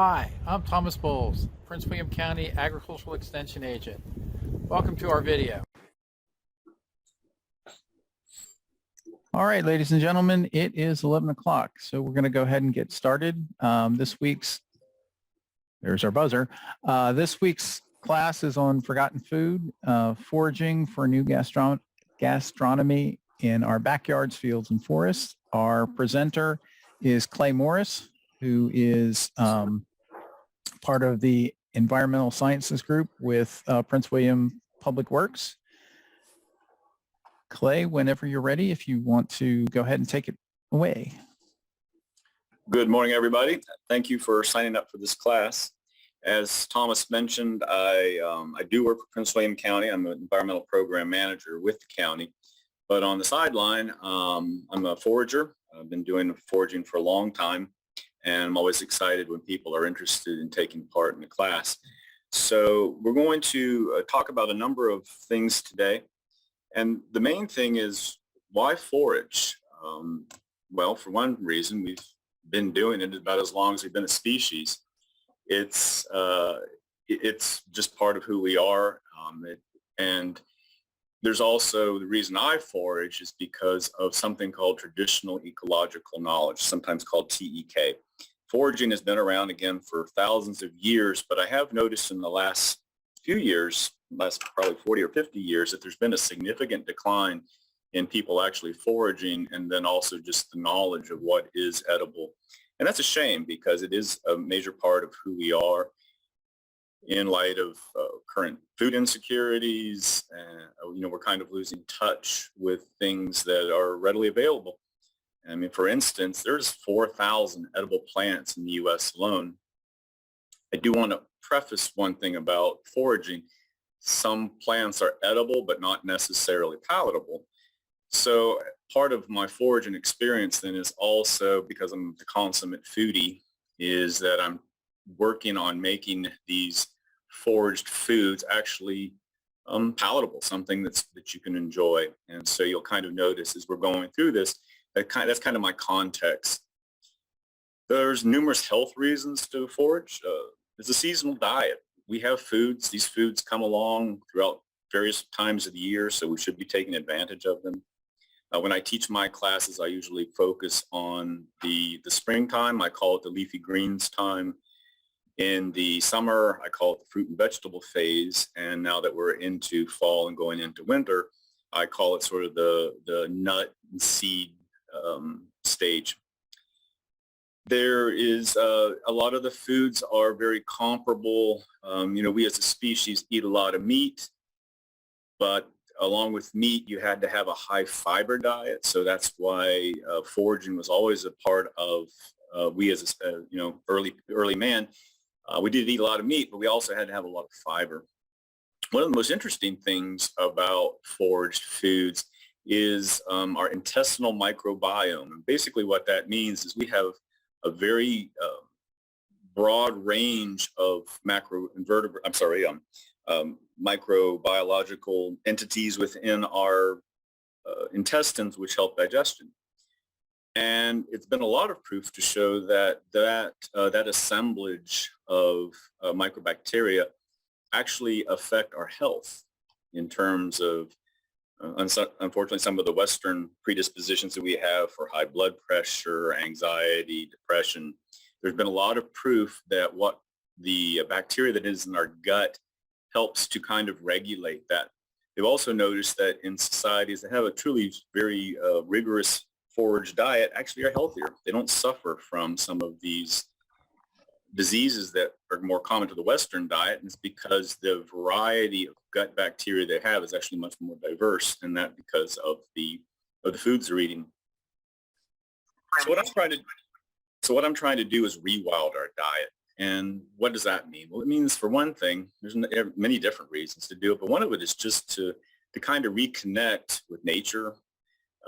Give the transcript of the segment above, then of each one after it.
Hi, I'm Thomas Bowles, Prince William County Agricultural Extension Agent. Welcome to our video. All right, ladies and gentlemen, it is 11 o'clock, so we're going to go ahead and get started. There's our buzzer. This week's class is on forgotten food, foraging for new gastronomy in our backyards, fields, and forests. Our presenter is Clay Morris, who is part of the environmental sciences group with Prince William Public Works. Clay, whenever you're ready, if you want to go ahead and take it away. Good morning, everybody. Thank you for signing up for this class. As Thomas mentioned, I do work for Prince William County. I'm an environmental program manager with the county. But on the sideline, I'm a forager. I've been doing foraging for a long time, and I'm always excited when people are interested in taking part in the class. So we're going to talk about a number of things today. And the main thing is, why forage? Well, for one reason, we've been doing it about as long as we've been a species. It's just part of who we are. And there's also the reason I forage is because of something called traditional ecological knowledge, sometimes called TEK. Foraging has been around again for thousands of years, but I have noticed in the last few years, last probably 40 or 50 years, that there's been a significant decline in people actually foraging, and then also just the knowledge of what is edible. And that's a shame, because it is a major part of who we are in light of current food insecurities. We're kind of losing touch with things that are readily available. I mean, for instance, there's 4,000 edible plants in the U.S. alone. I do want to preface one thing about foraging. Some plants are edible, but not necessarily palatable. So part of my foraging experience then is also, because I'm the consummate foodie, is that I'm working on making these foraged foods actually palatable, something that you can enjoy. And so you'll kind of notice as we're going through this, that's kind of my context. There's numerous health reasons to forage. It's a seasonal diet. We have foods. These foods come along throughout various times of the year, so we should be taking advantage of them. When I teach my classes, I usually focus on the springtime. I call it the leafy greens time. In the summer, I call it the fruit and vegetable phase. And now that we're into fall and going into winter, I call it sort of the nut and seed stage. There is a lot of the foods are very comparable. We as a species eat a lot of meat, but along with meat, you had to have a high fiber diet. So that's why foraging was always a part of we as a early man. We did eat a lot of meat, but we also had to have a lot of fiber. One of the most interesting things about foraged foods is our intestinal microbiome. And basically what that means is we have a very broad range of microbiological entities within our intestines, which help digestion. And it's been a lot of proof to show that assemblage of microbacteria actually affect our health in terms of, unfortunately, some of the Western predispositions that we have for high blood pressure, anxiety, depression. There's been a lot of proof that what the bacteria that is in our gut helps to kind of regulate that. They've also noticed that in societies that have a truly very rigorous forage diet actually are healthier. They don't suffer from some of these diseases that are more common to the Western diet, and it's because the variety of gut bacteria they have is actually much more diverse, and that because of the foods they're eating. So what I'm trying to do is rewild our diet. And what does that mean? Well, it means, for one thing, there's many different reasons to do it, but one of it is just to kind of reconnect with nature.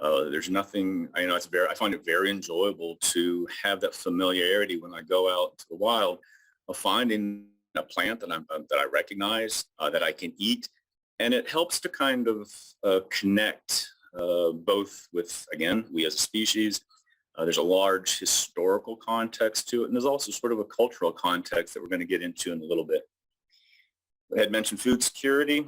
There's nothing, I find it very enjoyable to have that familiarity when I go out to the wild of finding a plant that I recognize, that I can eat. And it helps to kind of connect both with, again, we as a species, There's a large historical context to it, and there's also sort of a cultural context that we're going to get into in a little bit. I had mentioned food security.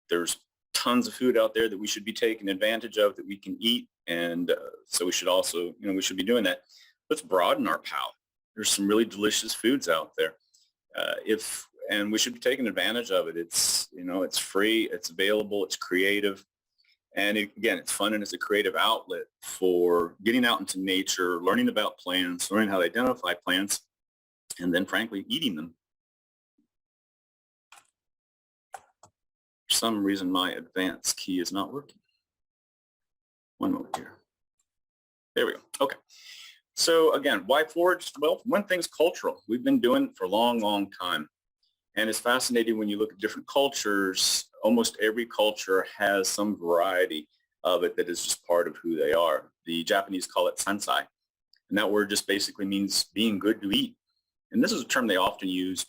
There's tons of food out there that we should be taking advantage of that we can eat, and so we should also, we should be doing that. Let's broaden our palate. There's some really delicious foods out there. And we should be taking advantage of it. It's, it's free, it's available, it's creative. And again, it's fun and it's a creative outlet for getting out into nature, learning about plants, learning how to identify plants, and then frankly, eating them. For some reason, my advanced key is not working. One moment here. There we go. Okay. So again, why forage? Well, one thing's cultural. We've been doing it for a long, long time. And it's fascinating when you look at different cultures. Almost every culture has some variety of it that is just part of who they are. The Japanese call it sansai. And that word just basically means being good to eat. And this is a term they often used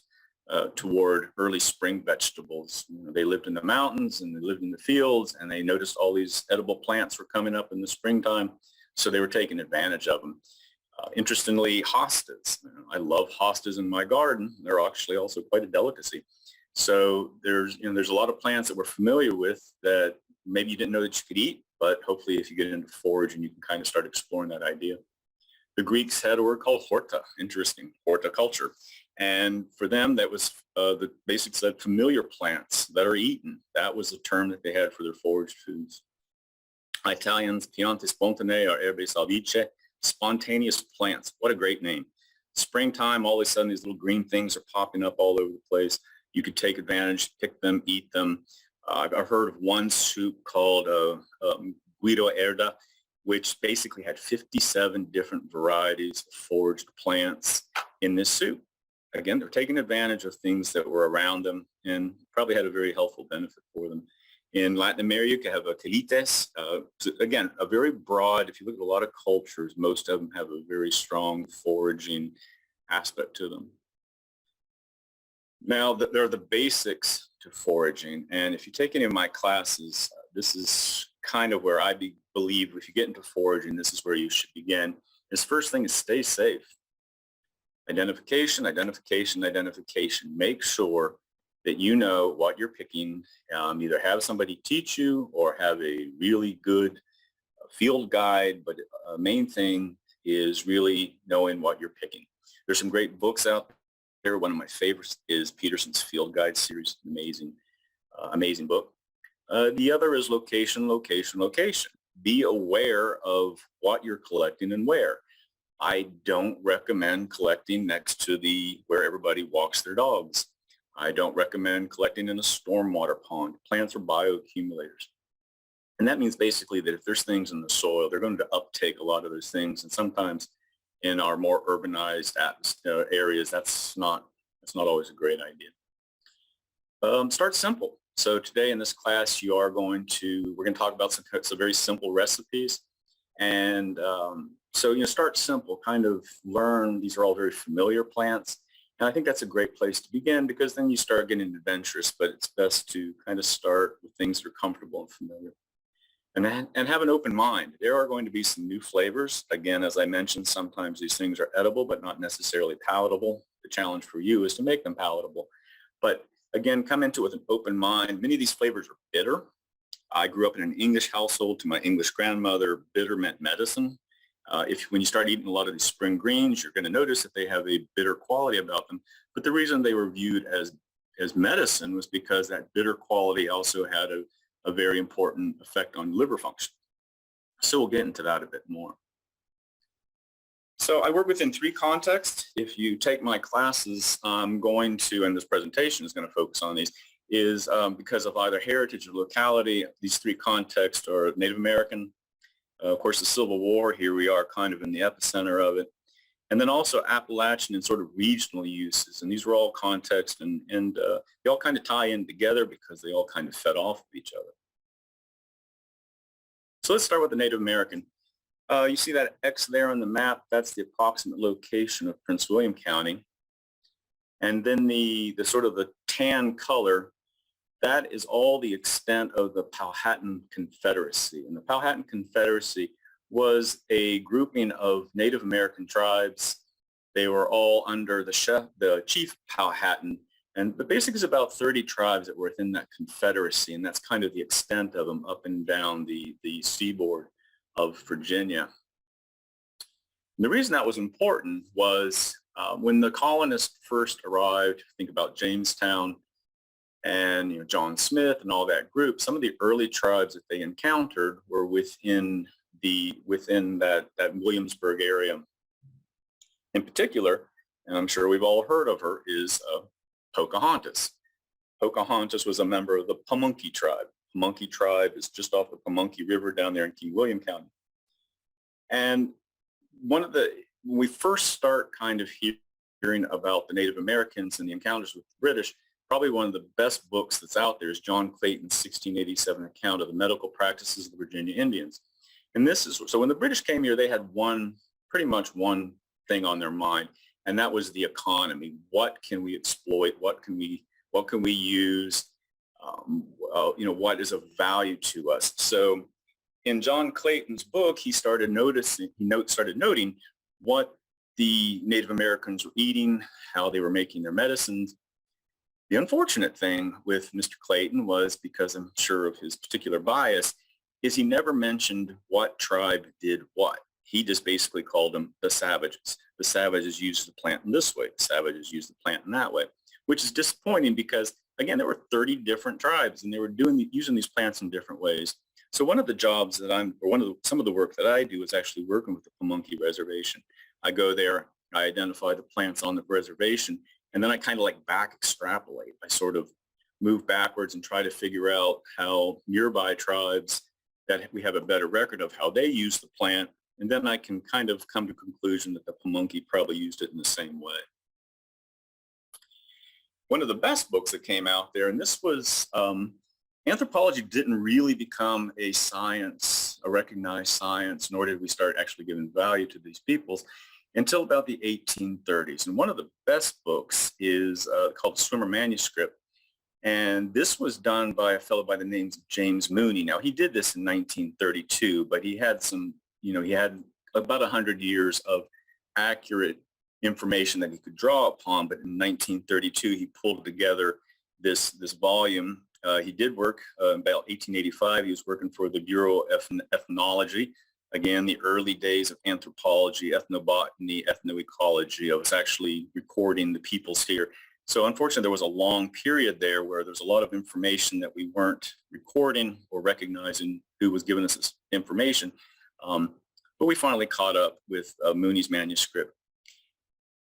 toward early spring vegetables. They lived in the mountains and they lived in the fields, and they noticed all these edible plants were coming up in the springtime. So they were taking advantage of them. Interestingly, hostas. I love hostas in my garden. They're actually also quite a delicacy. So there's a lot of plants that we're familiar with that maybe you didn't know that you could eat, but hopefully if you get into forage and you can kind of start exploring that idea. The Greeks had a word called horta, interesting, horticulture. And for them, that was the basics said familiar plants that are eaten. That was the term that they had for their forage foods. Italians, piante spontanee or erbe salvice, spontaneous plants. What a great name. Springtime, all of a sudden these little green things are popping up all over the place. You could take advantage, pick them, eat them. I've heard of one soup called guido erda, which basically had 57 different varieties of foraged plants in this soup. Again, they're taking advantage of things that were around them and probably had a very helpful benefit for them. In Latin America, you have a quelites. Again, a very broad, if you look at a lot of cultures, most of them have a very strong foraging aspect to them. Now, there are the basics to foraging. And if you take any of my classes, this is kind of where I believe if you get into foraging, this is where you should begin. This first thing is stay safe. Identification, identification, identification. Make sure that you know what you're picking. Either have somebody teach you or have a really good field guide, but main thing is really knowing what you're picking. There's some great books out there. One of my favorites is Peterson's Field Guide series. Amazing book. The other is location, location, location. Be aware of what you're collecting and where. I don't recommend collecting next to where everybody walks their dogs. I don't recommend collecting in a stormwater pond. Plants are bioaccumulators. And that means basically that if there's things in the soil, they're going to uptake a lot of those things. And sometimes in our more urbanized areas, that's not always a great idea. Start simple. So today in this class, we're going to talk about some very simple recipes. And so, start simple, kind of learn. These are all very familiar plants. And I think that's a great place to begin because then you start getting adventurous, but it's best to kind of start with things that are comfortable and familiar. And have an open mind. There are going to be some new flavors. Again, as I mentioned, sometimes these things are edible, but not necessarily palatable. The challenge for you is to make them palatable. But again, come into it with an open mind. Many of these flavors are bitter. I grew up in an English household. To my English grandmother, bitter meant medicine. When you start eating a lot of these spring greens, you're going to notice that they have a bitter quality about them. But the reason they were viewed as medicine was because that bitter quality also had a very important effect on liver function. So we'll get into that a bit more. So I work within three contexts. If you take my classes, I'm going to, and this presentation is going to focus on these, is because of either heritage or locality. These three contexts are Native American. Of course, the Civil War, here we are kind of in the epicenter of it. And then also Appalachian and sort of regional uses. And these were all context and they all kind of tie in together because they all kind of fed off of each other. So let's start with the Native American. You see that X there on the map, that's the approximate location of Prince William County. And then the sort of the tan color, that is all the extent of the Powhatan Confederacy. And the Powhatan Confederacy was a grouping of Native American tribes. They were all under the chief Powhatan, and the basic is about 30 tribes that were within that confederacy, and that's kind of the extent of them up and down the seaboard of Virginia. And the reason that was important was when the colonists first arrived, think about Jamestown and John Smith and all that group, some of the early tribes that they encountered were within that Williamsburg area. In particular, and I'm sure we've all heard of her, is Pocahontas. Pocahontas was a member of the Pamunkey tribe. Pamunkey tribe is just off the Pamunkey River down there in King William County. And when we first start kind of hearing about the Native Americans and the encounters with the British, probably one of the best books that's out there is John Clayton's 1687 account of the medical practices of the Virginia Indians. And so when the British came here, they had pretty much one thing on their mind, and that was the economy. What can we exploit? What can we use? What is of value to us? So in John Clayton's book, he started noting what the Native Americans were eating, how they were making their medicines. The unfortunate thing with Mr. Clayton was, because I'm sure of his particular bias, is he never mentioned what tribe did what. He just basically called them the savages. The savages used the plant in this way. The savages used the plant in that way, which is disappointing because, again, there were 30 different tribes and they were using these plants in different ways. So one of the jobs that some of the work that I do is actually working with the Pamunkey Reservation. I go there, I identify the plants on the reservation, and then I kind of like back extrapolate. I sort of move backwards and try to figure out how nearby tribes that we have a better record of how they use the plant. And then I can kind of come to the conclusion that the Pamunkey probably used it in the same way. One of the best books that came out there, and this was, anthropology didn't really become a science, a recognized science, nor did we start actually giving value to these peoples until about the 1830s. And one of the best books is called Swimmer Manuscript. And this was done by a fellow by the name of James Mooney. Now, he did this in 1932, but he had he had about 100 years of accurate information that he could draw upon. But in 1932, he pulled together this volume. He did work about 1885. He was working for the Bureau of Ethnology. Again, the early days of anthropology, ethnobotany, ethnoecology. I was actually recording the peoples here. So unfortunately, there was a long period there where there's a lot of information that we weren't recording or recognizing who was giving us this information. But we finally caught up with Mooney's manuscript.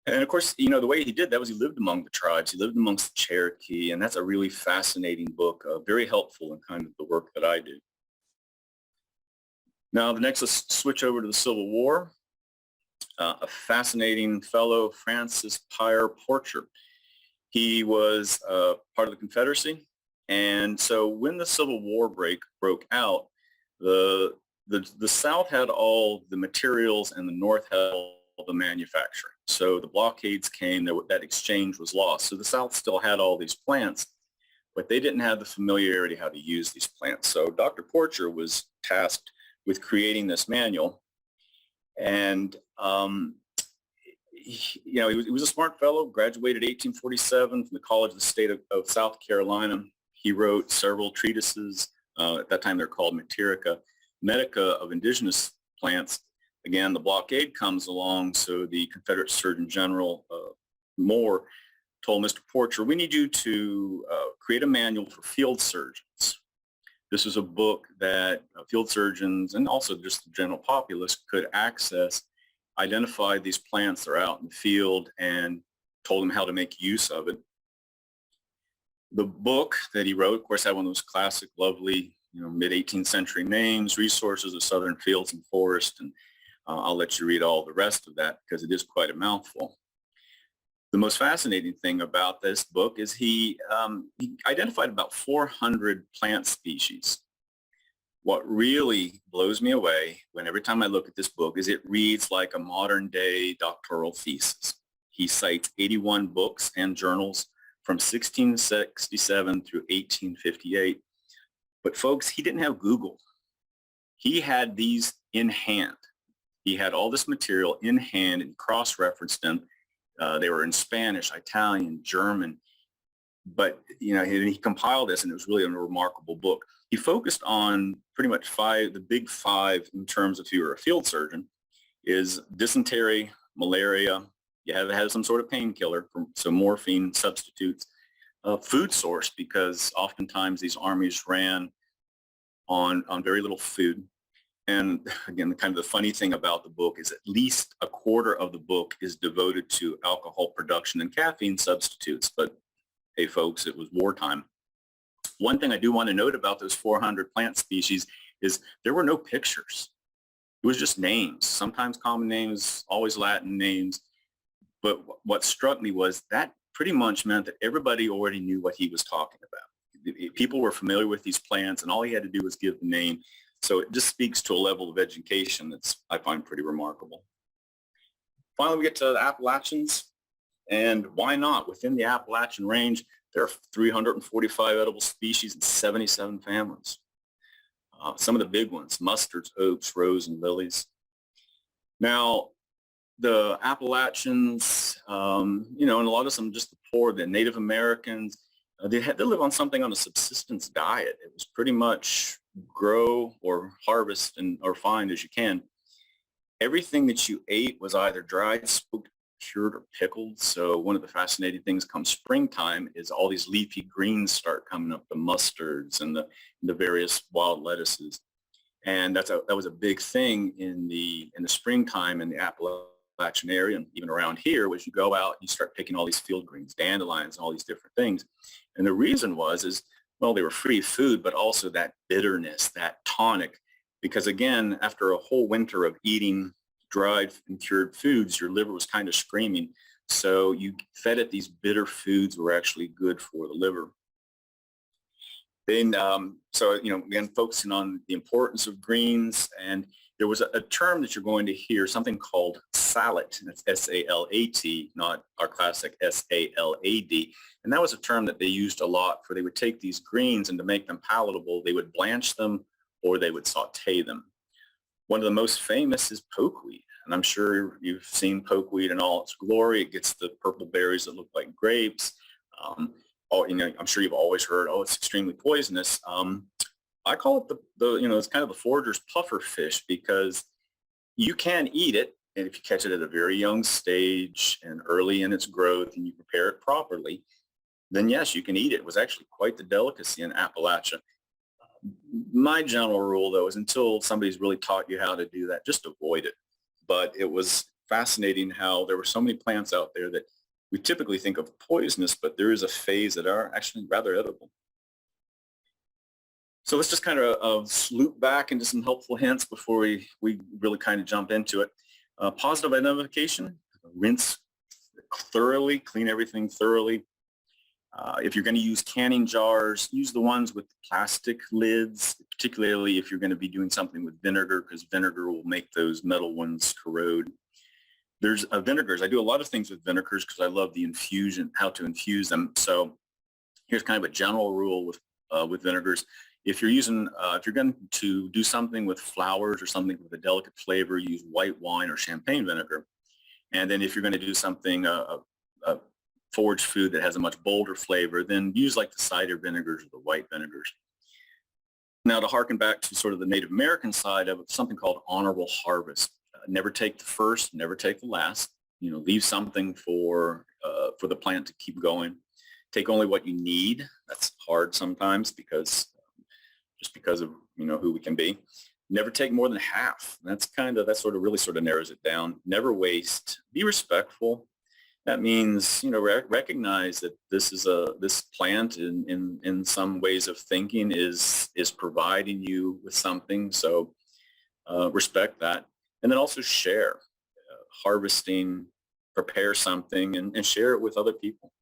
And of course, the way he did that was he lived among the tribes. He lived amongst the Cherokee, and that's a really fascinating book, very helpful in kind of the work that I do. Now, let's switch over to the Civil War. A fascinating fellow, Francis Pyre Porcher. He was part of the Confederacy, and so when the Civil War broke out, the South had all the materials and the North had all the manufacturing. So the blockades came, that exchange was lost. So the South still had all these plants, but they didn't have the familiarity how to use these plants. So Dr. Porcher was tasked with creating this manual, and he was a smart fellow, graduated 1847 from the College of the State of South Carolina. He wrote several treatises. At that time, they're called Medica of indigenous plants. Again, the blockade comes along, so the Confederate Surgeon General Moore told Mr. Porcher, we need you to create a manual for field surgeons. This is a book that field surgeons and also just the general populace could access, identify these plants that are out in the field, and told them how to make use of it. The book that he wrote, of course, had one of those classic, lovely, mid-18th century names, Resources of Southern Fields and Forests, and I'll let you read all the rest of that because it is quite a mouthful. The most fascinating thing about this book is he identified about 400 plant species. What really blows me away every time I look at this book is it reads like a modern day doctoral thesis. He cites 81 books and journals from 1667 through 1858. But folks, he didn't have Google. He had these in hand. He had all this material in hand and cross-referenced them. They were in Spanish, Italian, German, but he compiled this, and it was really a remarkable book. He focused on pretty much the big five in terms of if you were a field surgeon, is dysentery, malaria, you had to have some sort of painkiller, so morphine substitutes, food source, because oftentimes these armies ran on very little food. And again, kind of the funny thing about the book is at least a quarter of the book is devoted to alcohol production and caffeine substitutes. But hey, folks, it was wartime. One thing I do want to note about those 400 plant species is there were no pictures. It was just names, sometimes common names, always Latin names. But what struck me was that pretty much meant that everybody already knew what he was talking about. People were familiar with these plants, and all he had to do was give the name. So it just speaks to a level of education that's, I find, pretty remarkable. Finally, we get to the Appalachians, and why not? Within the Appalachian range, there are 345 edible species and 77 families. Some of the big ones, mustards, oaks, rose, and lilies. Now, the Appalachians, and a lot of them just the poor, the Native Americans, they had to live on something on a subsistence diet. It was pretty much grow or harvest or find as you can. Everything that you ate was either dried, smoked, cured, or pickled. So one of the fascinating things come springtime is all these leafy greens start coming up, the mustards and the various wild lettuces. And that was a big thing in the springtime in the Appalachian area, and even around here, was you go out and you start picking all these field greens, dandelions, and all these different things. And the reason well, they were free food, but also that bitterness, that tonic, because again, after a whole winter of eating dried and cured foods, your liver was kind of screaming. So you fed it these bitter foods were actually good for the liver. Then, again, focusing on the importance of greens, and there was a term that you're going to hear, something called salat, and it's S-A-L-A-T, not our classic S-A-L-A-D. And that was a term that they used a lot they would take these greens, and to make them palatable, they would blanch them or they would saute them. One of the most famous is pokeweed, and I'm sure you've seen pokeweed in all its glory. It gets the purple berries that look like grapes. I'm sure you've always heard, it's extremely poisonous. I call it it's kind of the forager's puffer fish, because you can eat it, and if you catch it at a very young stage and early in its growth and you prepare it properly, then yes, you can eat it. It was actually quite the delicacy in Appalachia. My general rule, though, is until somebody's really taught you how to do that, just avoid it. But it was fascinating how there were so many plants out there that we typically think of poisonous, but there is a phase that are actually rather edible. So let's just kind of loop back into some helpful hints before we really kind of jump into it. Positive identification, rinse thoroughly, clean everything thoroughly. If you're going to use canning jars, use the ones with plastic lids, particularly if you're going to be doing something with vinegar, because vinegar will make those metal ones corrode. There's vinegars. I do a lot of things with vinegars because I love the infusion, how to infuse them. So here's kind of a general rule with vinegars. If you're going to do something with flowers or something with a delicate flavor, use white wine or champagne vinegar. And then if you're going to do something, a forage food that has a much bolder flavor, then use like the cider vinegars or the white vinegars. Now, to harken back to sort of the Native American side of it, something called honorable harvest. Never take the first, never take the last. Leave something for the plant to keep going. Take only what you need. That's hard sometimes because of who we can be. Never take more than half. That really narrows it down. Never waste. Be respectful. That means recognize that this plant in some ways of thinking is providing you with something. So respect that. And then also share, harvesting, prepare something, and share it with other people.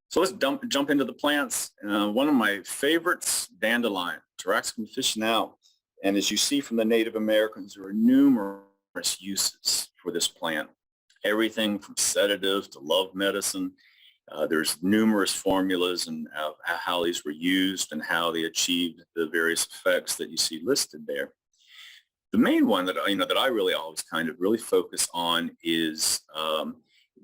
So let's jump into the plants. One of my favorites, dandelion, Taraxacum officinale. And as you see from the Native Americans, there are numerous uses for this plant. Everything from sedative to love medicine. There's numerous formulas and how these were used and how they achieved the various effects that you see listed there. The main one that that I really always kind of really focus on is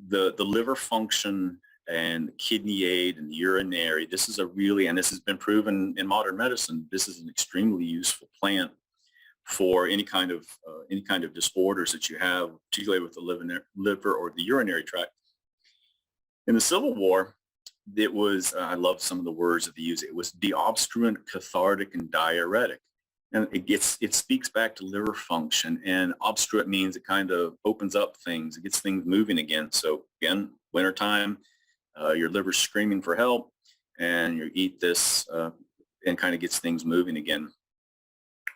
the liver function and the kidney aid and the urinary. This is a really, and this has been proven in modern medicine, this is an extremely useful plant for any kind of disorders that you have, particularly with the liver or the urinary tract. In the Civil War, it was, I love some of the words that they use. It was deobstruent, cathartic, and diuretic. And it speaks back to liver function, and obstruent means it kind of opens up things. It gets things moving again. So again, wintertime, your liver's screaming for help, and you eat this and kind of gets things moving again.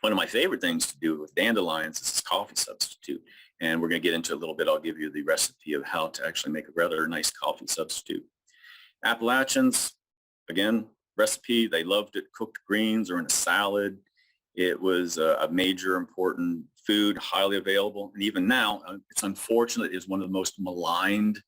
One of my favorite things to do with dandelions is this coffee substitute. And we're going to get into a little bit. I'll give you the recipe of how to actually make a rather nice coffee substitute. Appalachians, again, recipe, they loved it cooked greens or in a salad. It was a major important food, highly available. And even now, it's unfortunate, it's one of the most maligned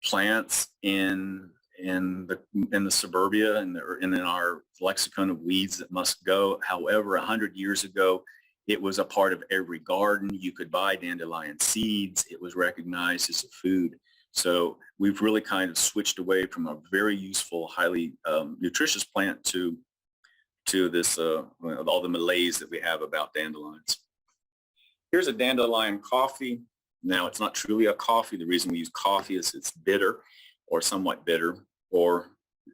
plants in the suburbia and in our lexicon of weeds that must go. However, 100 years ago, it was a part of every garden. You could buy dandelion seeds. It was recognized as a food. So we've really kind of switched away from a very useful, highly nutritious plant to this, all the malaise that we have about dandelions. Here's a dandelion coffee. Now, it's not truly a coffee. The reason we use coffee is it's bitter or somewhat bitter, or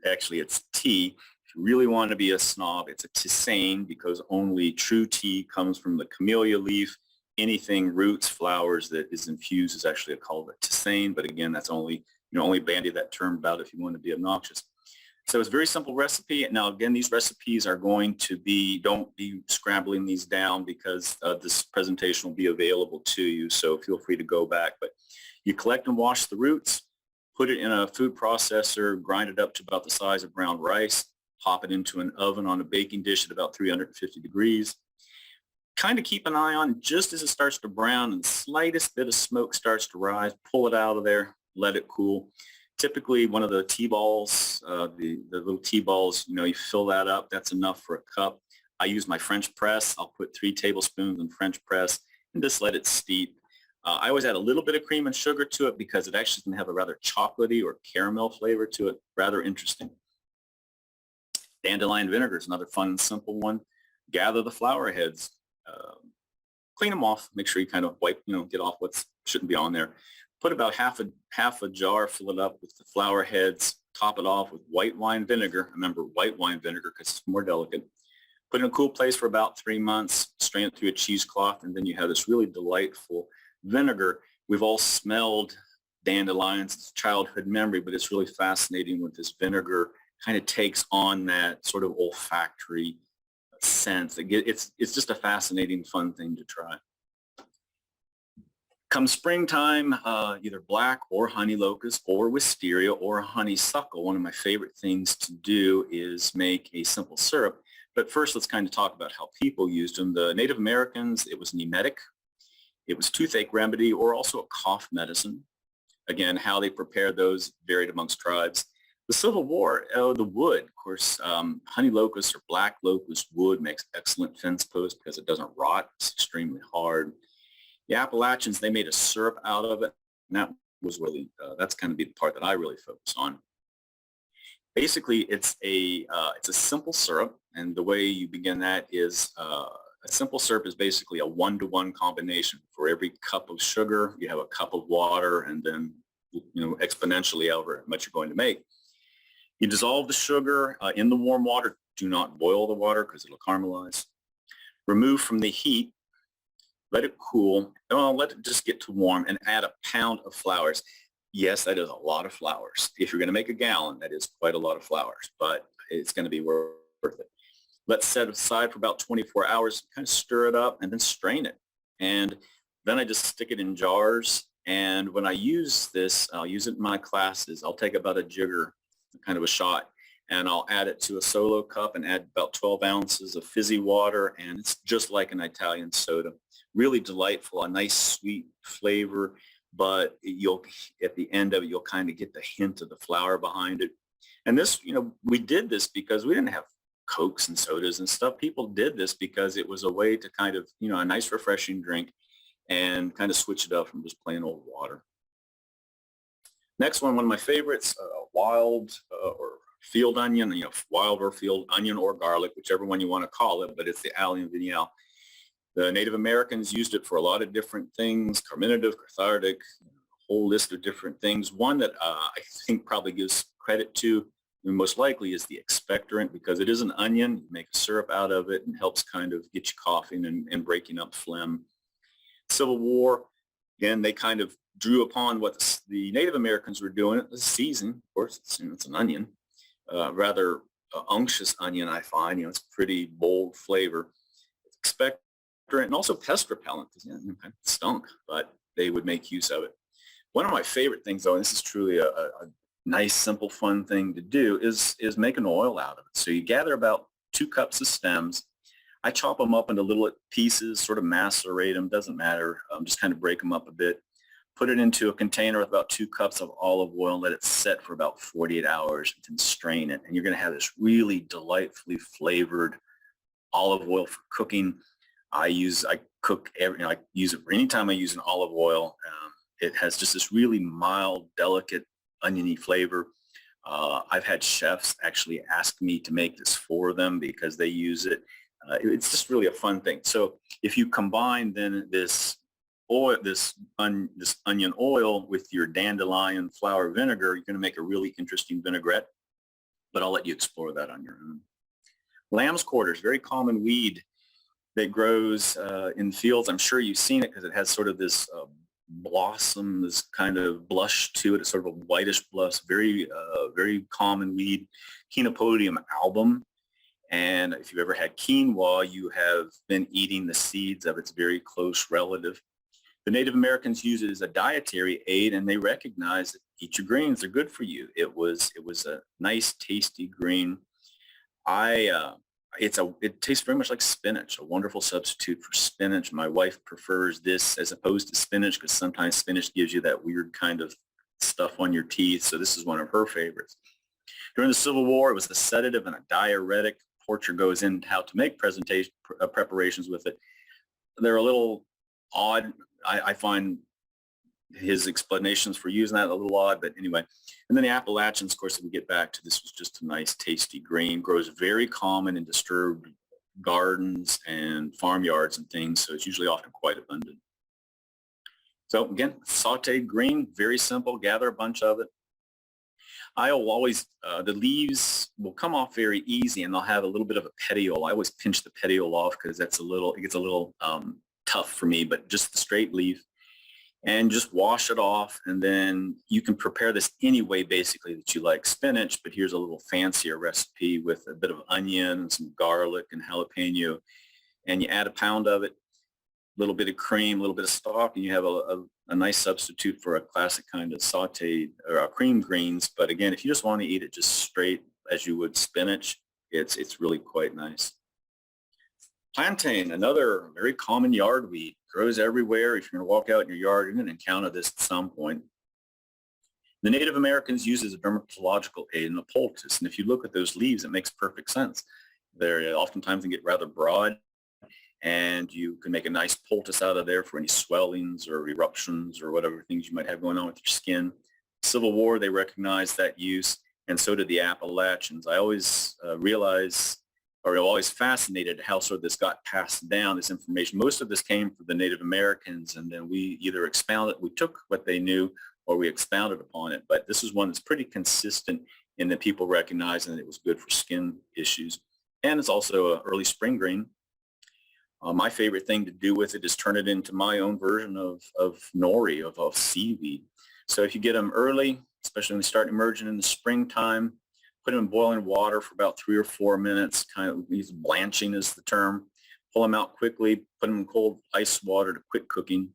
actually it's tea. If you really want to be a snob, it's a tisane, because only true tea comes from the camellia leaf. Anything roots, flowers that is infused is actually called a tisane. But again, that's only, only bandy that term about if you want to be obnoxious. So it's a very simple recipe. Now, again, these recipes are going to be, don't be scrambling these down, because this presentation will be available to you. So feel free to go back. But you collect and wash the roots, put it in a food processor, grind it up to about the size of brown rice, pop it into an oven on a baking dish at about 350 degrees. Kind of keep an eye on, just as it starts to brown and the slightest bit of smoke starts to rise, pull it out of there, let it cool. Typically, one of the tea balls, the little tea balls, you fill that up. That's enough for a cup. I use my French press. I'll put 3 tablespoons in French press and just let it steep. I always add a little bit of cream and sugar to it, because it actually can have a rather chocolatey or caramel flavor to it. Rather interesting. Dandelion vinegar is another fun and simple one. Gather the flower heads. Clean them off. Make sure you kind of wipe, get off what shouldn't be on there. Put about half a jar, fill it up with the flower heads, top it off with white wine vinegar. Remember, white wine vinegar because it's more delicate. Put it in a cool place for about 3 months, strain it through a cheesecloth, and then you have this really delightful vinegar. We've all smelled dandelions. It's a childhood memory, but it's really fascinating with this vinegar. Kind of takes on that sort of olfactory sense. It's just a fascinating, fun thing to try. Come springtime, either black or honey locust or wisteria or honeysuckle. One of my favorite things to do is make a simple syrup. But first, let's kind of talk about how people used them. The Native Americans, it was an emetic. It was toothache remedy, or also a cough medicine. Again, how they prepared those varied amongst tribes. The Civil War, the wood, of course, honey locust or black locust wood makes excellent fence posts because it doesn't rot. It's extremely hard. The Appalachians, they made a syrup out of it, and that was really, that's kind of the part that I really focus on. Basically, it's a simple syrup, and the way you begin that is a simple syrup is basically a 1-to-1 combination. For every cup of sugar, you have a cup of water, and then exponentially however much you're going to make. You dissolve the sugar in the warm water. Do not boil the water because it'll caramelize. Remove from the heat. Let it cool. Let it just get to warm, and add a pound of flowers. Yes, that is a lot of flowers. If you're going to make a gallon, that is quite a lot of flowers, but it's going to be worth it. Let's set it aside for about 24 hours, kind of stir it up, and then strain it. And then I just stick it in jars. And when I use this, I'll use it in my classes. I'll take about a jigger, kind of a shot, and I'll add it to a solo cup and add about 12 ounces of fizzy water, and it's just like an Italian soda. Really delightful, a nice sweet flavor, but at the end of it, you'll kind of get the hint of the flower behind it. And this, we did this because we didn't have Cokes and sodas and stuff. People did this because it was a way to kind of, a nice refreshing drink and kind of switch it up from just plain old water. Next one of my favorites, wild or field onion, wild or field onion or garlic, whichever one you want to call it, but it's the allium vignale. The Native Americans used it for a lot of different things, carminative, cathartic, a whole list of different things. One that I think probably gives credit to, and most likely, is the expectorant, because it is an onion. You make a syrup out of it and helps kind of get you coughing and breaking up phlegm. Civil War, again, they kind of drew upon what the Native Americans were doing. It was seasoned, of course, it's an onion, rather unctuous onion, I find. It's pretty bold flavor. Expectorant and also pest repellent, because it kind of stunk, but they would make use of it. One of my favorite things, though, and this is truly a nice, simple, fun thing to do, is make an oil out of it. So you gather about 2 cups of stems. I chop them up into little pieces, sort of macerate them, doesn't matter, just kind of break them up a bit. Put it into a container with about 2 cups of olive oil and let it set for about 48 hours and then strain it. And you're going to have this really delightfully flavored olive oil for cooking. I use it for any time I use an olive oil. It has just this really mild, delicate, oniony flavor. I've had chefs actually ask me to make this for them because they use it. It's just really a fun thing. So if you combine then this oil, this onion oil with your dandelion flower vinegar, you're going to make a really interesting vinaigrette, but I'll let you explore that on your own. Lamb's quarters, very common weed that grows in fields. I'm sure you've seen it because it has sort of this blossom, this kind of blush to it. It's sort of a whitish blush, very common weed, Chenopodium album. And if you've ever had quinoa, you have been eating the seeds of its very close relative. The Native Americans use it as a dietary aid, and they recognize that eat your greens, they're good for you. It was a nice, tasty green. It tastes very much like spinach, a wonderful substitute for spinach. My wife prefers this as opposed to spinach because sometimes spinach gives you that weird kind of stuff on your teeth. So this is one of her favorites. During the Civil War, it was a sedative and a diuretic. Porcher goes into how to make preparations with it. They're a little odd. I find his explanations for using that a little odd, but anyway. And then the Appalachians, of course, if we get back to this, was just a nice, tasty green. Grows very common in disturbed gardens and farmyards and things, so it's usually often quite abundant. So again, sauteed green, very simple. Gather a bunch of it. I will always, the leaves will come off very easy, and they'll have a little bit of a petiole. I always pinch the petiole off because it gets a little tough for me, but just the straight leaf. And just wash it off, and then you can prepare this any way basically that you like spinach, but here's a little fancier recipe with a bit of onion and some garlic and jalapeno, and you add a pound of it, a little bit of cream, a little bit of stock, and you have a nice substitute for a classic kind of sauteed or cream greens. But again, if you just want to eat it just straight as you would spinach, it's really quite nice. Plantain, another very common yard weed, grows everywhere. If you're going to walk out in your yard, you're going to encounter this at some point. The Native Americans use it as a dermatological aid in a poultice, and if you look at those leaves, it makes perfect sense. They're oftentimes they get rather broad, and you can make a nice poultice out of there for any swellings or eruptions or whatever things you might have going on with your skin. Civil War, they recognized that use, and so did the Appalachians. I always always fascinated how sort of this got passed down, this information. Most of this came from the Native Americans, and then we either we took what they knew, or we expounded upon it. But this is one that's pretty consistent in that people recognizing that it was good for skin issues. And it's also an early spring green. My favorite thing to do with it is turn it into my own version of nori, of seaweed. So if you get them early, especially when they start emerging in the springtime, put them in boiling water for about 3 or 4 minutes, kind of use blanching is the term. Pull them out quickly, put them in cold ice water to quick cooking.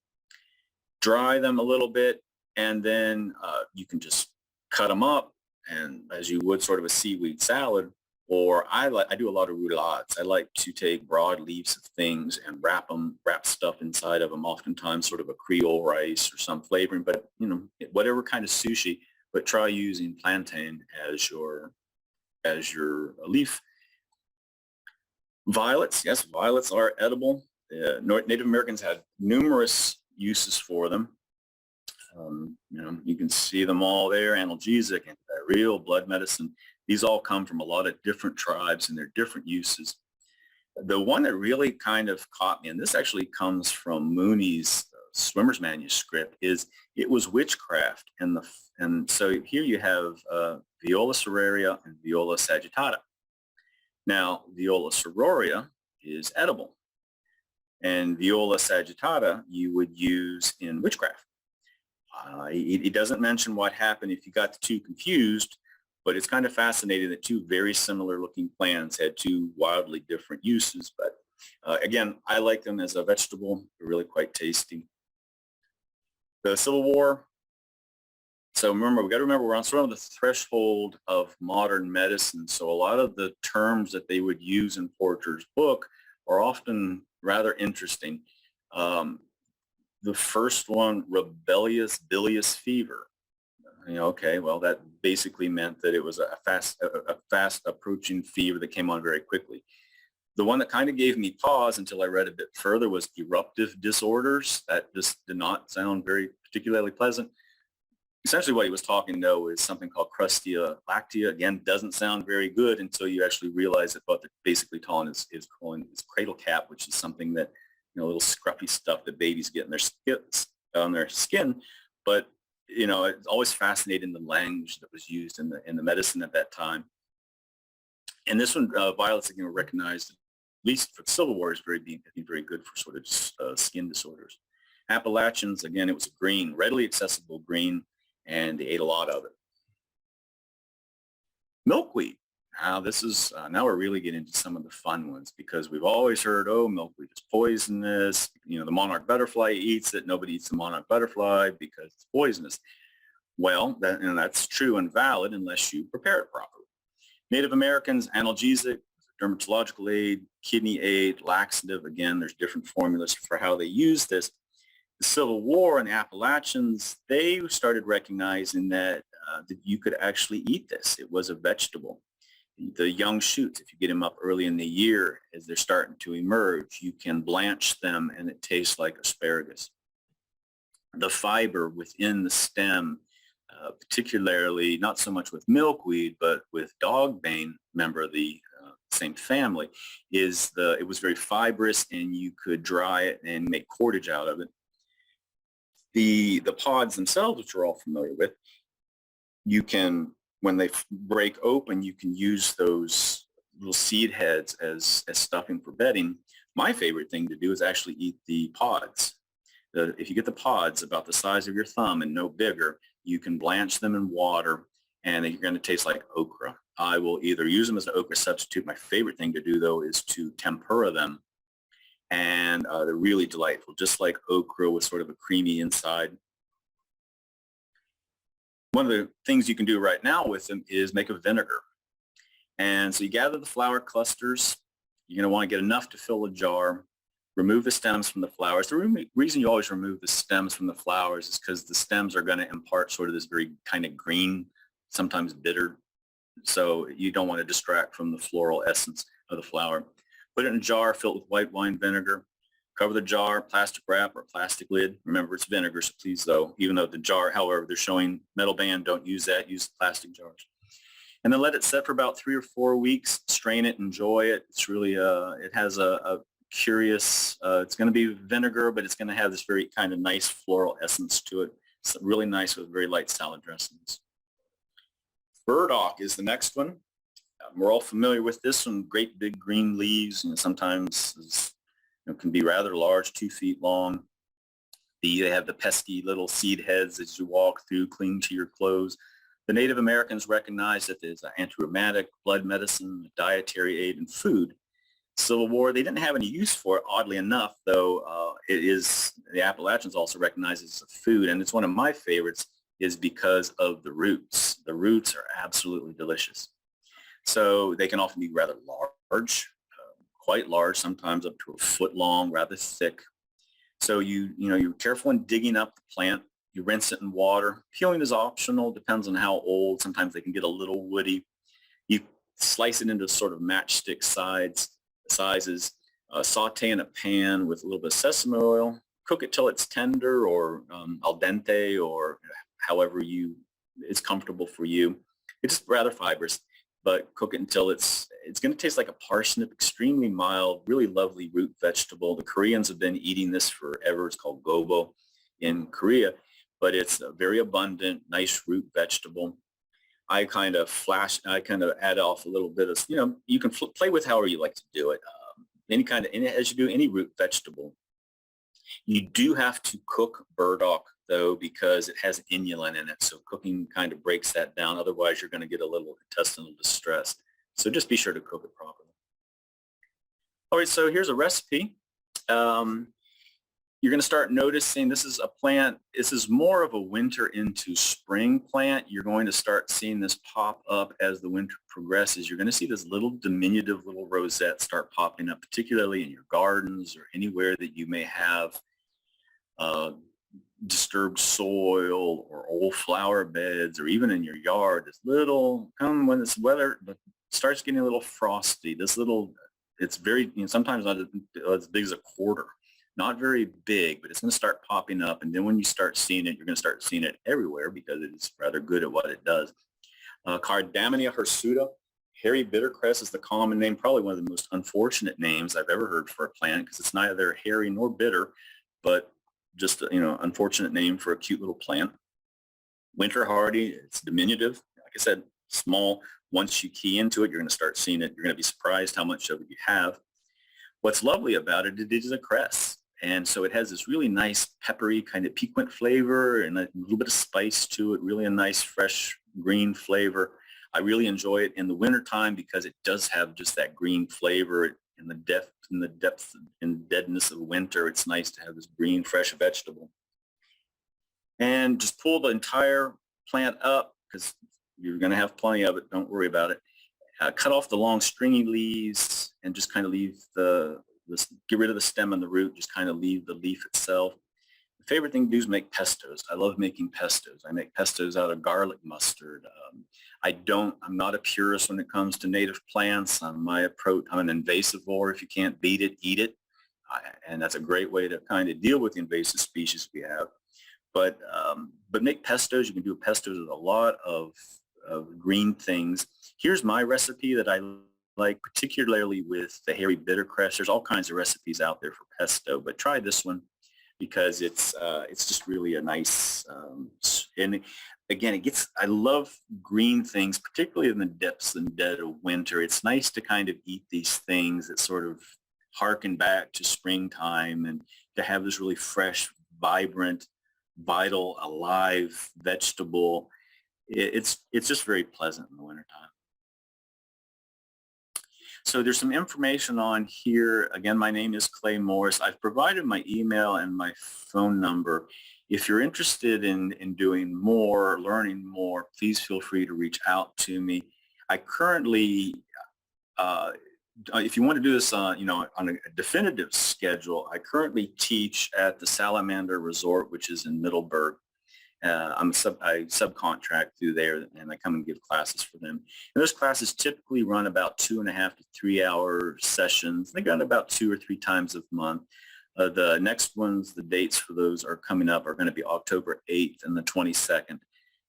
Dry them a little bit, and then you can just cut them up, and as you would sort of a seaweed salad. Or I do a lot of roulades. I like to take broad leaves of things and wrap stuff inside of them, oftentimes sort of a Creole rice or some flavoring, but whatever kind of sushi, but try using plantain as your leaf. Violets, yes, violets are edible. Native Americans had numerous uses for them. You can see them all there: analgesic, antidiarrheal, blood medicine. These all come from a lot of different tribes and their different uses. The one that really kind of caught me, and this actually comes from Mooney's swimmer's manuscript, is it was witchcraft. And so here you have Viola cereria and Viola sagittata. Now, Viola cereria is edible, and Viola sagittata you would use in witchcraft. It doesn't mention what happened if you got the two confused, but it's kind of fascinating that two very similar looking plants had two wildly different uses. But again, I like them as a vegetable. They're really quite tasty. The Civil War. So remember, we got to remember we're on sort of the threshold of modern medicine. So a lot of the terms that they would use in Porter's book are often rather interesting. The first one, rebellious bilious fever. Okay, well, that basically meant that it was a fast approaching fever that came on very quickly. The one that kind of gave me pause until I read a bit further was eruptive disorders. That just did not sound very particularly pleasant. Essentially what he was talking, though, is something called crustia lactea. Again, doesn't sound very good until you actually realize that what they're basically calling is cradle cap, which is something that, little scruffy stuff that babies get in their skin. But, it's always fascinating the language that was used in the medicine at that time. And this one, violets, again, were recognized, at least for the Civil War, is very good for sort of skin disorders. Appalachians, again, it was a green, readily accessible green, and they ate a lot of it. Milkweed. Now we're really getting into some of the fun ones, because we've always heard, oh, milkweed is poisonous. The monarch butterfly eats it. Nobody eats the monarch butterfly because it's poisonous. Well, that's true and valid unless you prepare it properly. Native Americans, analgesic, dermatological aid, kidney aid, laxative. Again, there's different formulas for how they use this. The Civil War and the Appalachians, they started recognizing that you could actually eat this. It was a vegetable. The young shoots, if you get them up early in the year as they're starting to emerge, you can blanch them and it tastes like asparagus. The fiber within the stem, particularly not so much with milkweed, but with dogbane, member of the same family, it was very fibrous, and you could dry it and make cordage out of it. The pods themselves, which we're all familiar with, you can, when they break open, you can use those little seed heads as stuffing for bedding. My favorite thing to do is actually eat the pods. If you get the pods about the size of your thumb and no bigger, you can blanch them in water, and you're going to taste like okra. I will either use them as an okra substitute. My favorite thing to do, though, is to tempura them, and they're really delightful, just like okra with sort of a creamy inside. One of the things you can do right now with them is make a vinegar. And so you gather the flower clusters. You're going to want to get enough to fill a jar. Remove the stems from the flowers. The reason you always remove the stems from the flowers is because the stems are going to impart sort of this very kind of green, sometimes bitter. So you don't want to distract from the floral essence of the flower. Put it in a jar filled with white wine vinegar. Cover the jar, plastic wrap or plastic lid. Remember, it's vinegar, so please, though, even though the jar, however, they're showing metal band, don't use that. Use plastic jars. And then let it set for about 3 or 4 weeks. Strain it, enjoy it. It's really, it has a curious, it's going to be vinegar, but it's going to have this very kind of nice floral essence to it. It's really nice with very light salad dressings. Burdock is the next one. We're all familiar with this one. Great big green leaves, and sometimes can be rather large, 2 feet long. They have the pesky little seed heads as you walk through, cling to your clothes. The Native Americans recognized that there's an anti-rheumatic, blood medicine, dietary aid, and food. Civil War, they didn't have any use for it, oddly enough, though the Appalachians also recognize it as a food, and it's one of my favorites is because of the roots. The roots are absolutely delicious. So they can often be rather large, quite large, sometimes up to a foot long, rather thick. So you're careful in digging up the plant. You rinse it in water. Peeling is optional, depends on how old. Sometimes they can get a little woody. You slice it into sort of matchstick sides. sizes. Saute in a pan with a little bit of sesame oil. Cook it till it's tender or al dente, or however it's comfortable for you. It's rather fibrous, but cook it until it's going to taste like a parsnip, extremely mild, really lovely root vegetable. The Koreans have been eating this forever. It's called gobo in Korea, but it's a very abundant, nice root vegetable. I kind of add off a little bit of, you can play with however you like to do it. As you do any root vegetable, you do have to cook burdock though, because it has inulin in it. So cooking kind of breaks that down. Otherwise, you're going to get a little intestinal distress. So just be sure to cook it properly. All right, so here's a recipe. You're going to start noticing this is a plant. This is more of a winter into spring plant. You're going to start seeing this pop up as the winter progresses. You're going to see this little diminutive little rosette start popping up, particularly in your gardens or anywhere that you may have disturbed soil or old flower beds, or even in your yard. This little, when this weather starts getting a little frosty, it's very, sometimes not as big as a quarter. Not very big, but it's going to start popping up. And then when you start seeing it, you're going to start seeing it everywhere because it's rather good at what it does. Cardamina hirsuta. Hairy bittercress is the common name, probably one of the most unfortunate names I've ever heard for a plant, because it's neither hairy nor bitter, but just unfortunate name for a cute little plant. Winter hardy. It's diminutive. Like I said, small. Once you key into it, you're going to start seeing it. You're going to be surprised how much of it you have. What's lovely about it is a cress. And so it has this really nice peppery kind of piquant flavor and a little bit of spice to it, really a nice fresh green flavor. I really enjoy it in the wintertime because it does have just that green flavor in the depth and deadness of winter. It's nice to have this green, fresh vegetable. And just pull the entire plant up because you're going to have plenty of it. Don't worry about it. Cut off the long stringy leaves and just kind of leave get rid of the stem and the root, just kind of leave the leaf itself. The favorite thing to do is make pestos. I love making pestos. I make pestos out of garlic mustard. I'm not a purist when it comes to native plants. My approach, I'm an invasivore. If you can't beat it, eat it. And that's a great way to kind of deal with the invasive species we have. But make pestos. You can do pestos with a lot of green things. Here's my recipe that I like, particularly with the hairy bittercress. There's all kinds of recipes out there for pesto, but try this one because it's just really a nice, and again, I love green things, particularly in the depths and dead of winter. It's nice to kind of eat these things that sort of harken back to springtime and to have this really fresh, vibrant, vital, alive vegetable. It's just very pleasant in the wintertime. So there's some information on here. Again, my name is Clay Morris. I've provided my email and my phone number. If you're interested in doing more, learning more, please feel free to reach out to me. I currently, if you want to do this on a definitive schedule, I currently teach at the Salamander Resort, which is in Middleburg. I subcontract through there, and I come and give classes for them. And those classes typically run about 2.5 to 3 hour sessions. They run about 2 or 3 times a month. The next ones, the dates for those are coming up, are going to be October 8th and the 22nd.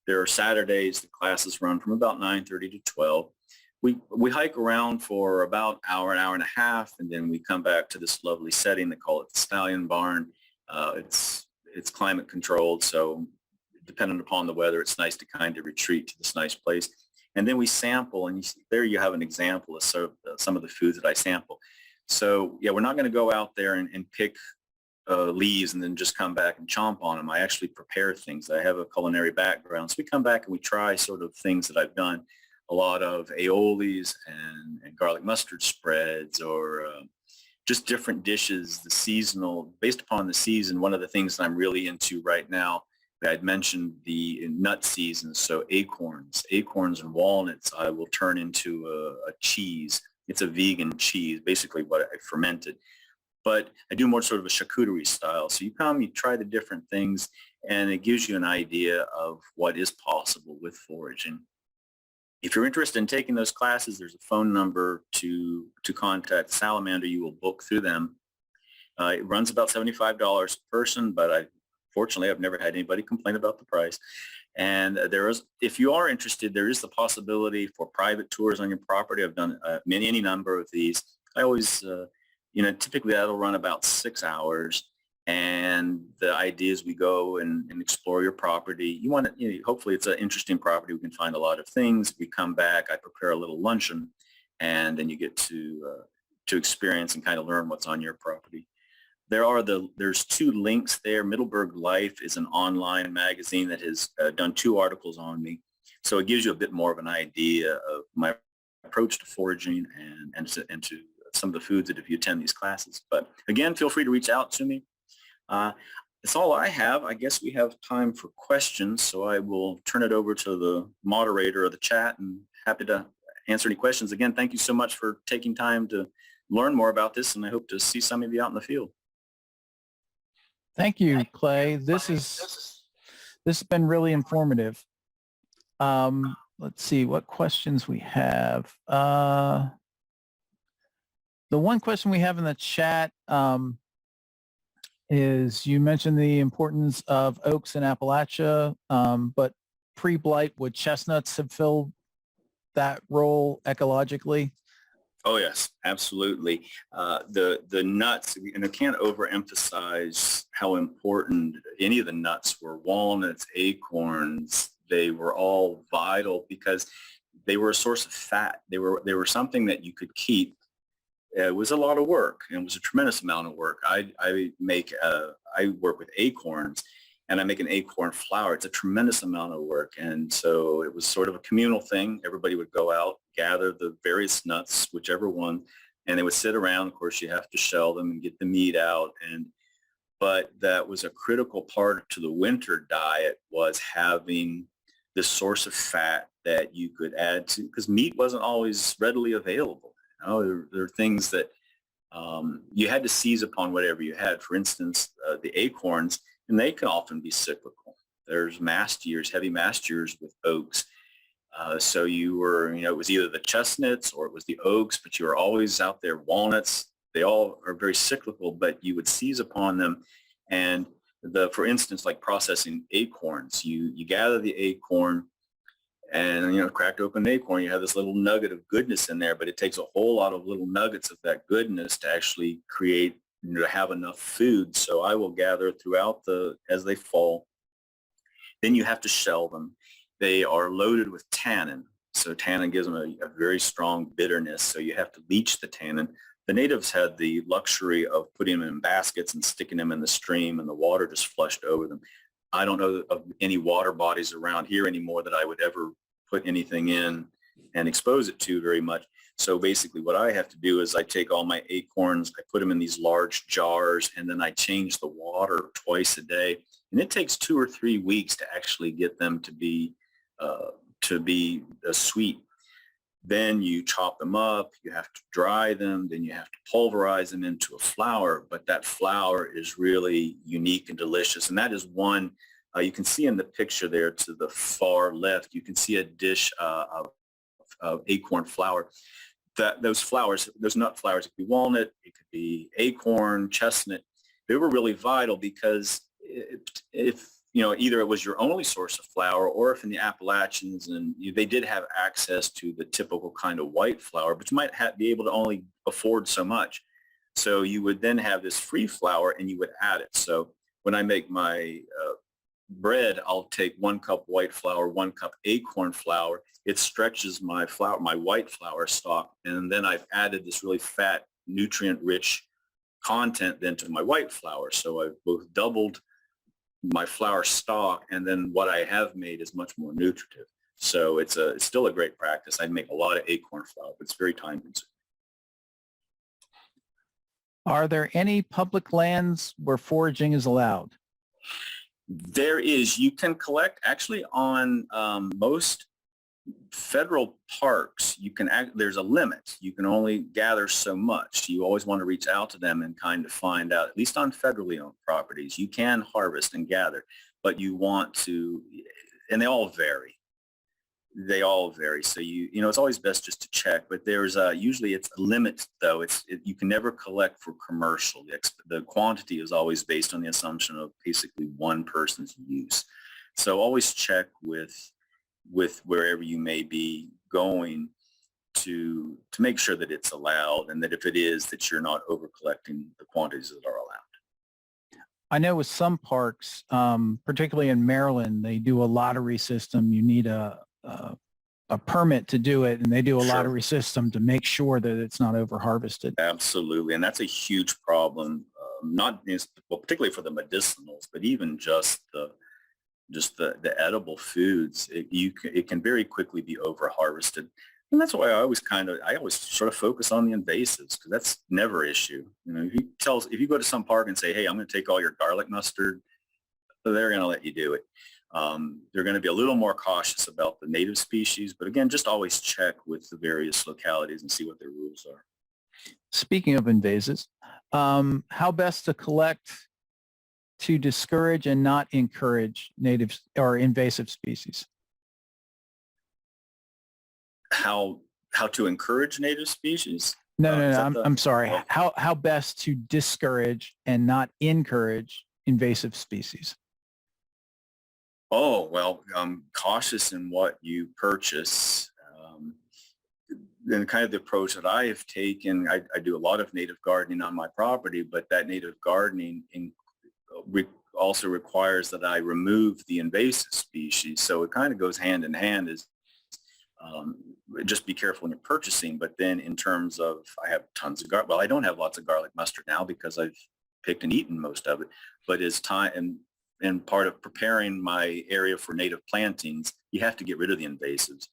There are Saturdays. The classes run from about 9:30 to 12. We hike around for about an hour and a half, and then we come back to this lovely setting. They call it the Stallion Barn. It's climate controlled, so dependent upon the weather, it's nice to kind of retreat to this nice place. And then we sample, and there you have an example of some of the foods that I sample. So yeah, we're not going to go out there and pick leaves and then just come back and chomp on them. I actually prepare things. I have a culinary background. So we come back and we try sort of things that I've done. A lot of aiolis and garlic mustard spreads, or just different dishes, the seasonal, based upon the season. One of the things that I'm really into right now, I'd mentioned the nut season, so acorns and walnuts I will turn into a cheese. It's a vegan cheese, basically what I fermented. But I do more sort of a charcuterie style. So you come, you try the different things, and it gives you an idea of what is possible with foraging. If you're interested in taking those classes, there's a phone number to contact Salamander. You will book through them. It runs about $75 a person, but fortunately, I've never had anybody complain about the price. And if you are interested, there is the possibility for private tours on your property. I've done any number of these. I always, typically that'll run about 6 hours. And the idea is we go and explore your property. You want to, hopefully it's an interesting property. We can find a lot of things. We come back, I prepare a little luncheon, and then you get to experience and kind of learn what's on your property. There's 2 links there. Middleburg Life is an online magazine that has done 2 articles on me. So it gives you a bit more of an idea of my approach to foraging and to some of the foods that if you attend these classes. But again, feel free to reach out to me. That's all I have. I guess we have time for questions, so I will turn it over to the moderator of the chat and happy to answer any questions. Again, thank you so much for taking time to learn more about this, and I hope to see some of you out in the field. Thank you, Clay. This has been really informative. Let's see what questions we have. The one question we have in the chat is you mentioned the importance of oaks in Appalachia, but pre-blight would chestnuts have filled that role ecologically? Oh yes, absolutely. The nuts, and I can't overemphasize how important any of the nuts were. Walnuts, acorns, they were all vital because they were a source of fat. They were something that you could keep. It was a lot of work, and it was a tremendous amount of work. I work with acorns, and I make an acorn flour. It's a tremendous amount of work, and so it was sort of a communal thing. Everybody would go out, gather the various nuts, whichever one, and they would sit around. Of course, you have to shell them and get the meat out, but that was a critical part to the winter diet, was having this source of fat that you could add to, because meat wasn't always readily available. There are things that you had to seize upon whatever you had. For instance, the acorns, and they can often be cyclical. There's mast years, heavy mast years with oaks. So you were, it was either the chestnuts or it was the oaks, but you were always out there. Walnuts, they all are very cyclical, but you would seize upon them. And for instance, like processing acorns, you gather the acorn, and, cracked open acorn, you have this little nugget of goodness in there, but it takes a whole lot of little nuggets of that goodness to actually create, to have enough food. So I will gather throughout as they fall. Then you have to shell them. They are loaded with tannin. So tannin gives them a very strong bitterness. So you have to leach the tannin. The natives had the luxury of putting them in baskets and sticking them in the stream, and the water just flushed over them. I don't know of any water bodies around here anymore that I would ever put anything in and expose it to very much. So basically what I have to do is I take all my acorns, I put them in these large jars, and then I change the water twice a day. And it takes 2 or 3 weeks to actually get them to be sweet. Then you chop them up, you have to dry them, then you have to pulverize them into a flour, but that flour is really unique and delicious. And that is one, you can see in the picture there to the far left, you can see a dish of acorn flour. Those nut flours, it could be walnut, it could be acorn, chestnut. They were really vital because if either it was your only source of flour, or if in the Appalachians, and they did have access to the typical kind of white flour, but you might be able to only afford so much. So you would then have this free flour and you would add it. So when I make my bread, I'll take 1 cup white flour, 1 cup acorn flour. It stretches my white flour stock, and then I've added this really fat, nutrient-rich content then to my white flour. So I've both doubled my flour stock, and then what I have made is much more nutritive. So it's still a great practice. I make a lot of acorn flour, but it's very time consuming. Are there any public lands where foraging is allowed? There is. You can collect actually on most federal parks. There's a limit. You can only gather so much. You always want to reach out to them and kind of find out, at least on federally owned properties, you can harvest and gather, but you want to, and they all vary. They all vary. So it's always best just to check, but there's usually it's a limit though. You can never collect for commercial. The quantity is always based on the assumption of basically one person's use. So always check with wherever you may be going to make sure that it's allowed, and that if it is, that you're not over collecting the quantities that are allowed. I know with some parks, particularly in Maryland, they do a lottery system. You need a permit to do it, and they do a Sure. lottery system to make sure that it's not over harvested. Absolutely, and that's a huge problem. Particularly for the medicinals, but even just the edible foods, it can very quickly be over harvested. And that's why I always sort of focus on the invasives, because that's never an issue. If you go to some park and say, hey, I'm going to take all your garlic mustard, they're going to let you do it. They're going to be a little more cautious about the native species, but again, just always check with the various localities and see what their rules are. Speaking of invasives, how best to collect to discourage and not encourage native or invasive species? How to encourage native species? No, I'm sorry. How best to discourage and not encourage invasive species? Oh, well, cautious in what you purchase. Then kind of the approach that I have taken, I do a lot of native gardening on my property, but that native gardening also requires that I remove the invasive species. So it kind of goes hand in hand. Just be careful when you're purchasing. But then in terms of, I have tons of garlic. Well, I don't have lots of garlic mustard now because I've picked and eaten most of it. But as time and part of preparing my area for native plantings, you have to get rid of the invasives.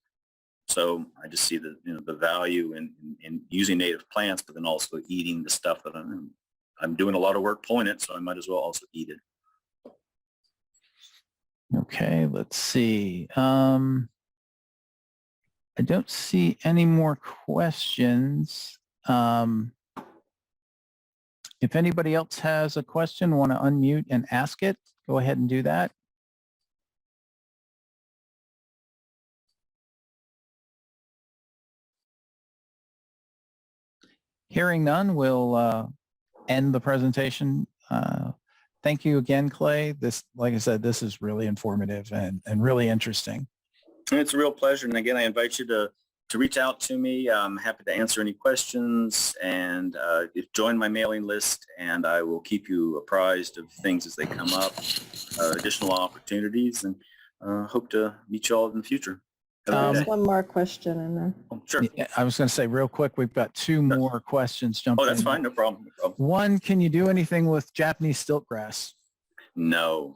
So I just see the value in using native plants, but then also eating the stuff that I'm doing a lot of work pulling it, so I might as well also eat it. Okay, let's see. I don't see any more questions. If anybody else has a question, want to unmute and ask it, go ahead and do that. Hearing none, we'll end the presentation. Thank you again, Clay. Like I said, this is really informative and really interesting. It's a real pleasure. And again, I invite you to reach out to me. I'm happy to answer any questions, and join my mailing list, and I will keep you apprised of things as they come up, additional opportunities, and hope to meet you all in the future. One more question in there. Oh, sure. Yeah, I was going to say real quick, we've got two more questions jumping. Oh, that's in. fine. No problem. No problem. One, can you do anything with Japanese stiltgrass? No,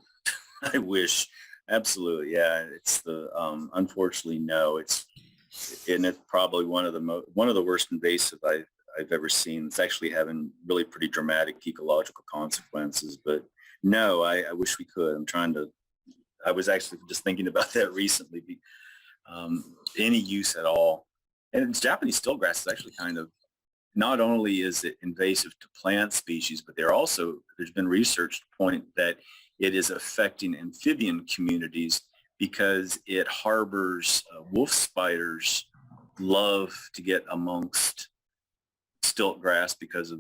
I wish. Absolutely. Yeah. It's unfortunately, no, it's probably one of the worst invasive I've ever seen. It's actually having really pretty dramatic ecological consequences, but no, I wish we could. I was actually just thinking about that recently. Any use at all. And Japanese stiltgrass is actually kind of, not only is it invasive to plant species, but there's been research to point that it is affecting amphibian communities because it harbors wolf spiders. Love to get amongst stiltgrass because of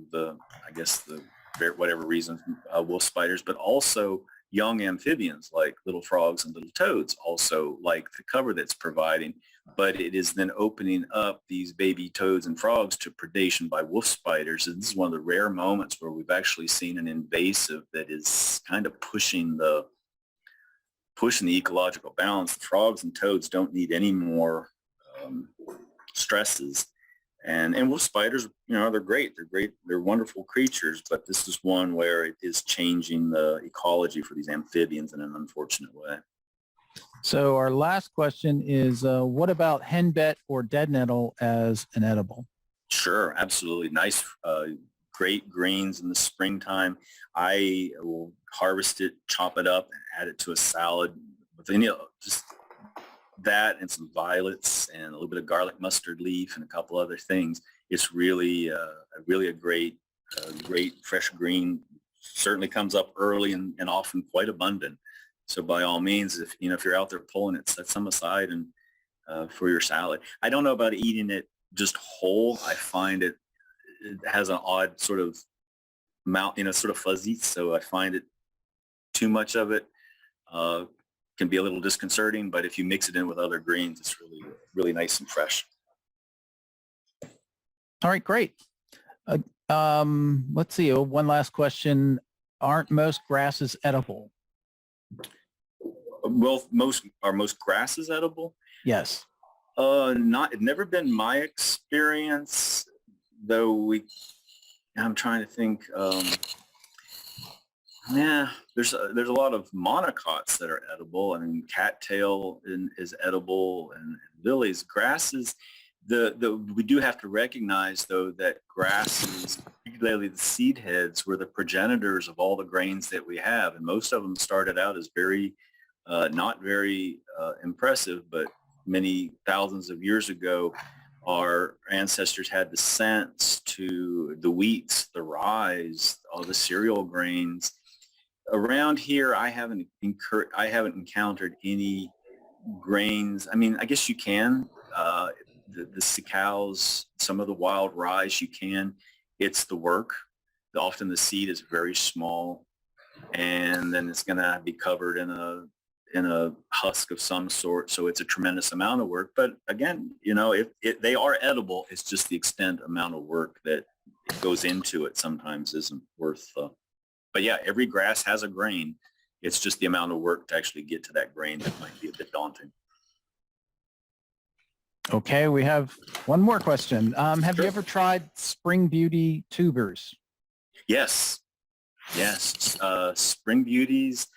whatever reason, wolf spiders, but also young amphibians like little frogs and little toads also like the cover that's providing, but it is then opening up these baby toads and frogs to predation by wolf spiders. And this is one of the rare moments where we've actually seen an invasive that is kind of pushing the ecological balance. The frogs and toads don't need any more stresses. And wolf spiders, they're great. They're great. They're wonderful creatures, but this is one where it is changing the ecology for these amphibians in an unfortunate way. So our last question is, what about henbit or dead nettle as an edible? Sure, absolutely. Nice, great greens in the springtime. I will harvest it, chop it up, and add it to a salad with just that and some violets and a little bit of garlic mustard leaf and a couple other things. It's really a great fresh green. Certainly comes up early and often quite abundant. So by all means, if you're out there pulling it, set some aside and for your salad. I don't know about eating it just whole. I find it has an odd sort of mouth, sort of fuzzy. So I find it too much of it can be a little disconcerting. But if you mix it in with other greens, it's really, really nice and fresh. All right, great. Let's see. One last question. Aren't most grasses edible? Well, most grasses edible? Yes. Never been my experience, though. I'm trying to think. Yeah, there's a lot of monocots that are edible. I mean, cattail is edible, and lilies. Grasses. We do have to recognize, though, that grasses, particularly the seed heads, were the progenitors of all the grains that we have, and most of them started out as very, not very impressive, but many thousands of years ago, our ancestors had the sense to the wheats, the rye, all the cereal grains. Around here, I haven't encountered any grains. I mean, I guess you can. The sicows, some of the wild rye, you can. It's the work. Often the seed is very small, and then it's going to be covered in a husk of some sort. So it's a tremendous amount of work. But again, if they are edible, it's just the amount of work that goes into it sometimes isn't worth. But yeah, every grass has a grain. It's just the amount of work to actually get to that grain that might be a bit daunting. Okay, we have one more question. Have Sure. you ever tried Spring Beauty tubers? Yes. Spring Beauties,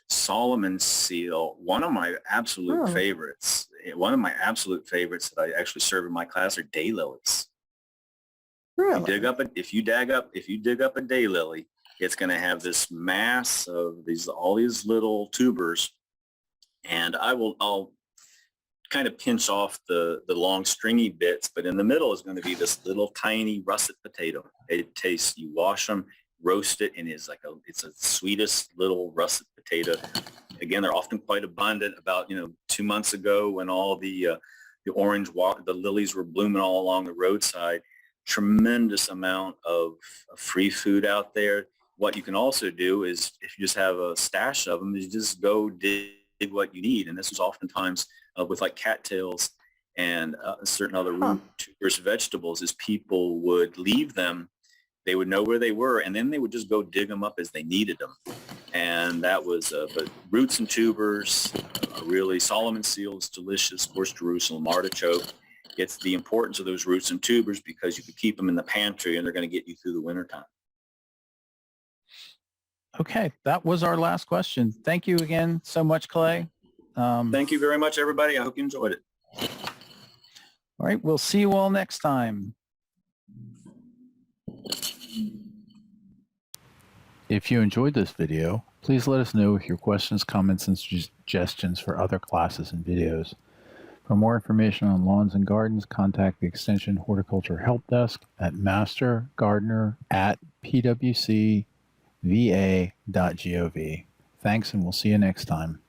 Solomon Seal, one of my absolute favorites. One of my absolute favorites that I actually serve in my class are daylilies. Really? If you dig up a daylily, it's going to have this mass of all these little tubers, and I'll kind of pinch off the long stringy bits, but in the middle is going to be this little tiny russet potato. It tastes, you wash them, roast it, and it's a sweetest little russet potato. Again, they're often quite abundant. About 2 months ago, when all the the lilies were blooming all along the roadside, tremendous amount of free food out there. What you can also do is, if you just have a stash of them, is just go dig what you need, and this is oftentimes with like cattails and certain other root tubers vegetables, is people would leave them, they would know where they were, and then they would just go dig them up as they needed them. And that was, but roots and tubers, really, Solomon Seal is delicious, of course, Jerusalem artichoke. It's the importance of those roots and tubers because you could keep them in the pantry and they're going to get you through the wintertime. Okay, that was our last question. Thank you again so much, Clay. Thank you very much, everybody. I hope you enjoyed it. All right, we'll see you all next time. If you enjoyed this video, please let us know with your questions, comments, and suggestions for other classes and videos. For more information on lawns and gardens, contact the Extension Horticulture Help Desk at mastergardener@pwcva.gov. Thanks, and we'll see you next time.